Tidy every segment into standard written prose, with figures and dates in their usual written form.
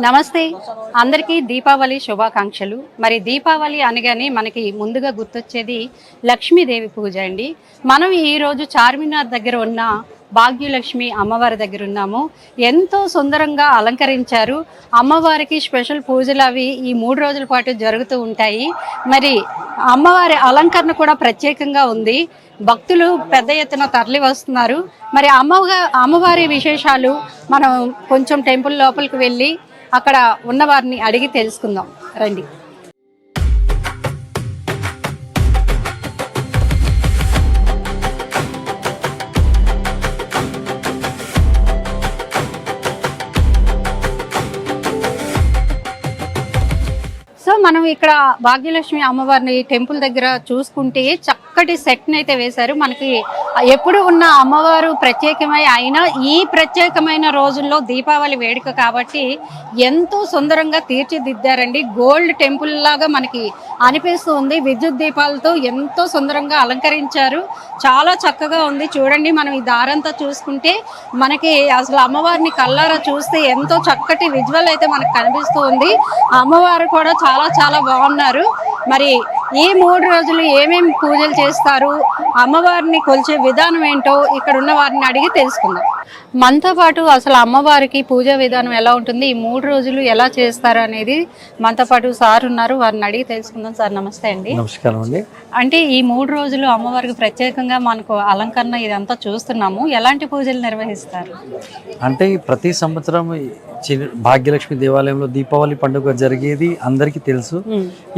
నమస్తే అందరికీ దీపావళి శుభాకాంక్షలు. మరి దీపావళి అనగానే మనకి ముందుగా గుర్తొచ్చేది లక్ష్మీదేవి పూజ అండి. మనం ఈరోజు చార్మినార్ దగ్గర ఉన్న భాగ్యలక్ష్మి అమ్మవారి దగ్గర ఉన్నాము. ఎంతో సుందరంగా అలంకరించారు. అమ్మవారికి స్పెషల్ పూజలు అవి ఈ 3 రోజుల పాటు జరుగుతూ ఉంటాయి. మరి అమ్మవారి అలంకరణ కూడా ప్రత్యేకంగా ఉంది. భక్తులు పెద్ద ఎత్తున తరలి వస్తున్నారు. మరి అమ్మవారి విశేషాలు మనం కొంచెం టెంపుల్ లోపలికి వెళ్ళి అక్కడ ఉన్నవారిని అడిగి తెలుసుకుందాం రండి. సో మనం ఇక్కడ భాగ్యలక్ష్మి అమ్మవారిని టెంపుల్ దగ్గర చూసుకుంటే చక్కటి సెట్ని అయితే వేశారు. మనకి ఎప్పుడు ఉన్న అమ్మవారు ప్రత్యేకమై అయినా ఈ ప్రత్యేకమైన రోజుల్లో దీపావళి వేడుక కాబట్టి ఎంతో సుందరంగా తీర్చిదిద్దారండి. గోల్డ్ టెంపుల్ లాగా మనకి అనిపిస్తూ ఉంది. విద్యుత్ దీపాలతో ఎంతో సుందరంగా అలంకరించారు. చాలా చక్కగా ఉంది. చూడండి, మనం ఈ దారంతా చూసుకుంటే మనకి అసలు అమ్మవారిని కళ్ళారా చూస్తే ఎంతో చక్కటి విజువల్ అయితే మనకు కనిపిస్తూ ఉంది. అమ్మవారు కూడా చాలా చాలా బాగున్నారు. మరి ఈ 3 రోజులు ఏమేమి పూజలు చేస్తారు, అమ్మవారిని కొలిచే విధానం ఏంటో ఇక్కడ ఉన్న వారిని అడిగి తెలుసుకుందాం. మనతో పాటు అసలు అమ్మవారికి పూజా విధానం ఎలా ఉంటుంది, ఈ 3 రోజులు ఎలా చేస్తారు అనేది మనతో పాటు సార్ ఉన్నారు, వారిని అడిగి తెలుసుకుందాం. సార్ నమస్తే అండి. నమస్కారం అండి. అంటే ఈ 3 రోజులు అమ్మవారికి ప్రత్యేకంగా మనకు అలంకరణ ఇదంతా చూస్తున్నాము. ఎలాంటి పూజలు నిర్వహిస్తారు? అంటే ప్రతి సంవత్సరం భాగ్యలక్ష్మి దేవాలయంలో దీపావళి పండుగ జరిగేది అందరికీ తెలుసు.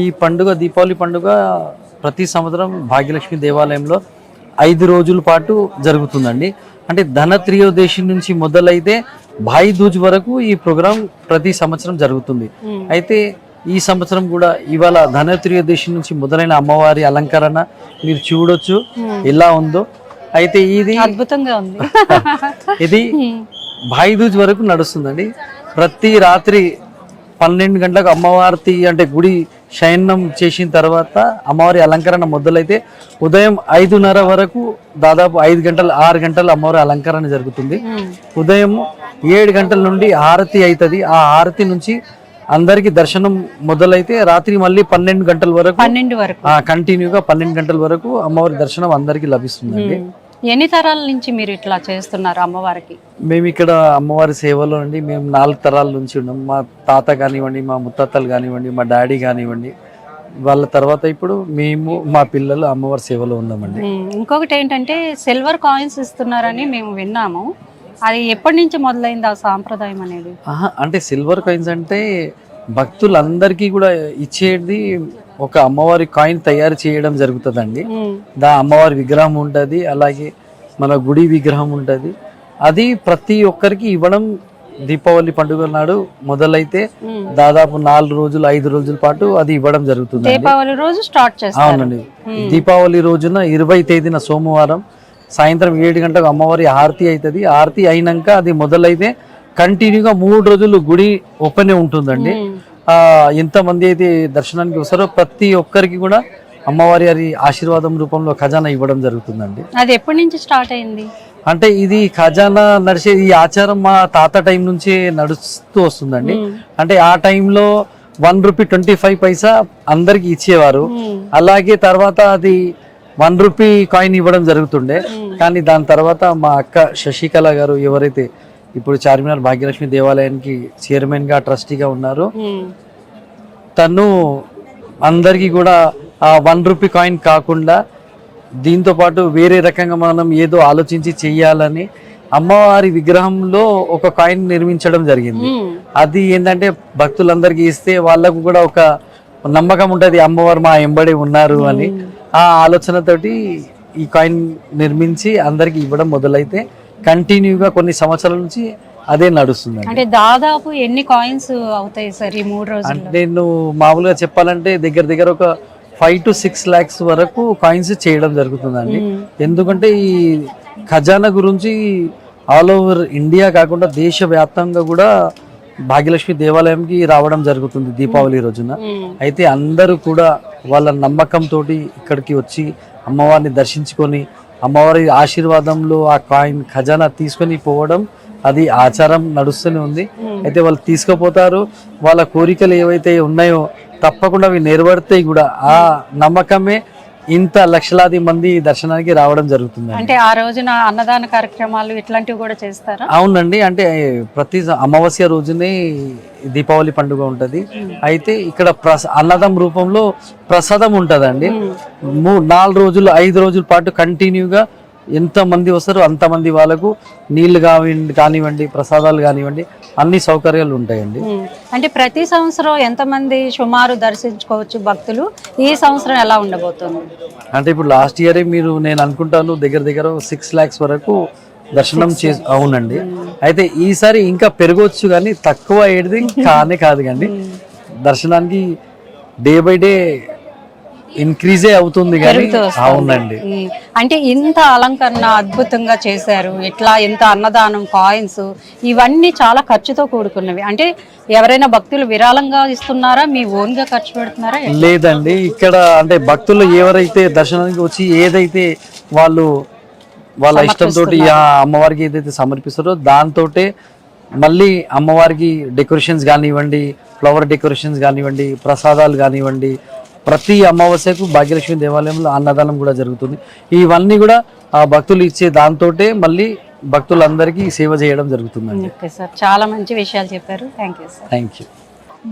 ఈ పండుగ దీపావళి పండుగ ప్రతి సంవత్సరం భాగ్యలక్ష్మి దేవాలయంలో 5 రోజుల పాటు జరుగుతుందండి. అంటే ధనత్రయోదశి నుంచి మొదలైతే భాయి దూజ్ వరకు ఈ ప్రోగ్రాం ప్రతి సంవత్సరం జరుగుతుంది. అయితే ఈ సంవత్సరం కూడా ఇవాళ ధనత్రయోదశి నుంచి మొదలైన అమ్మవారి అలంకరణ మీరు చూడొచ్చు ఎలా ఉందో. అయితే ఇది అద్భుతంగా ఉంది. ఇది భాయి దూజ్ వరకు నడుస్తుందండి. ప్రతి రాత్రి 12 గంటలకు అమ్మవారి అంటే గుడి శయనం చేసిన తర్వాత అమ్మవారి అలంకరణ మొదలైతే ఉదయం 5:30 వరకు దాదాపు 5 గంటలు 6 గంటలు అమ్మవారి అలంకరణ జరుగుతుంది. ఉదయం 7 గంటల నుండి హారతి అవుతుంది. ఆ హారతి నుంచి అందరికి దర్శనం మొదలైతే రాత్రి మళ్ళీ 12 గంటల వరకు కంటిన్యూగా 12 గంటల వరకు అమ్మవారి దర్శనం అందరికి లభిస్తుందండి. ఎన్ని తరాల నుంచి మీరు ఇట్లా చేస్తున్నారు అమ్మవారికి? మేము ఇక్కడ అమ్మవారి సేవలో అండి మేము 4 తరాల నుంచి ఉన్నాం. మా తాత కానివ్వండి, మా ముత్తాతలు కానివ్వండి, మా డాడీ కానివ్వండి, వాళ్ళ తర్వాత ఇప్పుడు మేము మా పిల్లలు అమ్మవారి సేవలో ఉన్నామండి. ఇంకొకటి ఏంటంటే సిల్వర్ కాయిన్స్ ఇస్తున్నారని మేము విన్నాము. అది ఎప్పటి నుంచి మొదలైంది ఆ సాంప్రదాయం అనేది? అంటే సిల్వర్ కాయిన్స్ అంటే భక్తులందరికీ కూడా ఇచ్చేది ఒక అమ్మవారి కాయిన్ తయారు చేయడం జరుగుతుందండి. అమ్మవారి విగ్రహం ఉంటుంది, అలాగే మన గుడి విగ్రహం ఉంటుంది. అది ప్రతి ఒక్కరికి ఇవ్వడం దీపావళి పండుగ నాడు మొదలైతే దాదాపు 4 రోజులు 5 రోజుల పాటు అది ఇవ్వడం జరుగుతుంది. దీపావళి రోజు స్టార్ట్ చేస్తారు. అవునండి. దీపావళి రోజున 20వ తేదీన సోమవారం సాయంత్రం 7 గంటలకు అమ్మవారి హారతి అవుతుంది. హారతి అయినాక అది మొదలైతే కంటిన్యూగా 3 రోజులు గుడి ఓపెన్ ఉంటుందండి. ఎంతమంది అయితే దర్శనానికి వస్తారో ప్రతి ఒక్కరికి కూడా అమ్మవారి ఆశీర్వాదం రూపంలో ఖజానా ఇవ్వడం జరుగుతుందండి. అది ఎప్పటి నుంచి స్టార్ట్ అయింది? అంటే ఇది ఖజానా నడిచే ఈ ఆచారం మా తాత టైం నుంచి నడుస్తూ వస్తుందండి. అంటే ఆ టైంలో ₹1.25 అందరికి ఇచ్చేవారు. అలాగే తర్వాత అది ₹1 కాయిన్ ఇవ్వడం జరుగుతుండే. కానీ దాని తర్వాత మా అక్క శశికళ గారు, ఎవరైతే ఇప్పుడు చార్మినార్ భాగ్యలక్ష్మి దేవాలయానికి చైర్మన్ గా ట్రస్టీగా ఉన్నారు, తను అందరికి కూడా ఆ ₹1 కాయిన్ కాకుండా దీంతో పాటు వేరే రకంగా మనం ఏదో ఆలోచించి చెయ్యాలని అమ్మవారి విగ్రహంలో ఒక కాయిన్ నిర్మించడం జరిగింది. అది ఏంటంటే భక్తులందరికీ ఇస్తే వాళ్ళకు కూడా ఒక నమ్మకం ఉంటది, అమ్మవారు మా ఎంబడి ఉన్నారు అని. ఆ ఆలోచనతోటి ఈ కాయిన్ నిర్మించి అందరికి ఇవ్వడం మొదలైతే కంటిన్యూగా కొన్ని సంవత్సరాల నుంచి అదే నడుస్తుంది. అంటే దాదాపు ఎన్ని కాయిన్స్ అవుతాయి సార్ ఈ 3 రోజులు? నేను మామూలుగా చెప్పాలంటే దగ్గర ఒక 5 to 6 lakhs వరకు కాయిన్స్ చేయడం జరుగుతుందండి. ఎందుకంటే ఈ ఖజానా గురించి ఆల్ ఓవర్ ఇండియా కాకుండా దేశవ్యాప్తంగా కూడా భాగ్యలక్ష్మి దేవాలయంకి రావడం జరుగుతుంది దీపావళి రోజున. అయితే అందరూ కూడా వాళ్ళ నమ్మకంతో ఇక్కడికి వచ్చి అమ్మవారిని దర్శించుకొని అమ్మవారి ఆశీర్వాదంలో ఆ కాయిన్ ఖజానా తీసుకొని పోవడం అది ఆచారం నడుస్తూనే ఉంది. అయితే వాళ్ళు తీసుకుపోతారు, వాళ్ళ కోరికలు ఏవైతే ఉన్నాయో తప్పకుండా అవి నెరవేరుతాయి కూడా. ఆ నమ్మకమే ఇంత లక్షలాది మంది దర్శనానికి రావడం జరుగుతుంది. అంటే ఆ రోజున అన్నదాన కార్యక్రమాలు ఇట్లాంటివి కూడా చేస్తారా? అవునండి, అంటే ప్రతి అమావాస్య రోజునే దీపావళి పండుగ ఉంటది. అయితే ఇక్కడ అన్నదం రూపంలో ప్రసాదం ఉంటదండి. 4 రోజులు 5 రోజుల పాటు కంటిన్యూగా ఎంత మంది వస్తారో అంతమంది వాళ్ళకు నీళ్లు కానివ్వండి, ప్రసాదాలు కానివ్వండి, అన్ని సౌకర్యాలు ఉంటాయండి. అంటే ప్రతి సంవత్సరం ఎంతమంది సుమారు దర్శించుకోవచ్చు భక్తులు? ఈ సంవత్సరం ఎలా ఉండబోతుంది? అంటే ఇప్పుడు లాస్ట్ ఇయరే నేను అనుకుంటాను దగ్గర 6 lakhs వరకు దర్శనం అవునండి. అయితే ఈసారి ఇంకా పెరగవచ్చు, కానీ తక్కువ ఏది కాదు కానీ దర్శనానికి డే బై డే ఇంక్రీజే అవుతుంది కానీ. అవునండి. అంటే ఇంత అలంకరణ అద్భుతంగా చేశారు, ఇట్లా ఇంత అన్నదానం, కాయిన్స్, ఇవన్నీ చాలా ఖర్చుతో కూడుకున్నవి. అంటే ఎవరైనా భక్తులు విరాళంగా ఇస్తున్నారా, మీ ఓన్ గా ఖర్చు పెడుతున్నారా? లేదండి, ఇక్కడ అంటే భక్తులు ఎవరైతే దర్శనానికి వచ్చి ఏదైతే వాళ్ళ ఇష్టంతో అమ్మవారికి ఏదైతే సమర్పిస్తారో దాంతో మళ్ళీ అమ్మవారికి డెకరేషన్స్ కానివ్వండి, ఫ్లవర్ డెకరేషన్స్ కానివ్వండి, ప్రసాదాలు కానివ్వండి, ప్రతి అమావాస్యకు భాగ్యలక్ష్మి దేవాలయంలో అన్నదానం కూడా జరుగుతుంది. ఇవన్నీ కూడా ఆ భక్తులు ఇచ్చే దాంతోటే మళ్ళీ భక్తులందరికీ సేవ చేయడం జరుగుతుందండి. ఓకే సార్, చాలా మంచి విషయాలు చెప్పారు. Thank you sir. Thank you.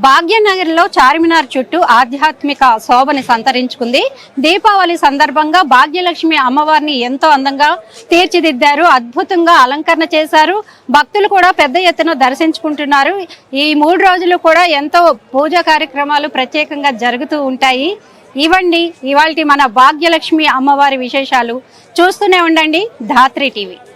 భాగ్యనగర్లో చార్మినార్ చుట్టూ ఆధ్యాత్మిక శోభని సంతరించుకుంది. దీపావళి సందర్భంగా భాగ్యలక్ష్మి అమ్మవారిని ఎంతో అందంగా తీర్చిదిద్దారు, అద్భుతంగా అలంకరణ చేశారు. భక్తులు కూడా పెద్ద ఎత్తున దర్శించుకుంటున్నారు. ఈ 3 రోజులు కూడా ఎంతో పూజా కార్యక్రమాలు ప్రత్యేకంగా జరుగుతూ ఉంటాయి. ఇవండి ఇవాల్టి మన భాగ్యలక్ష్మి అమ్మవారి విశేషాలు. చూస్తూనే ఉండండి ధాత్రి టీవీ.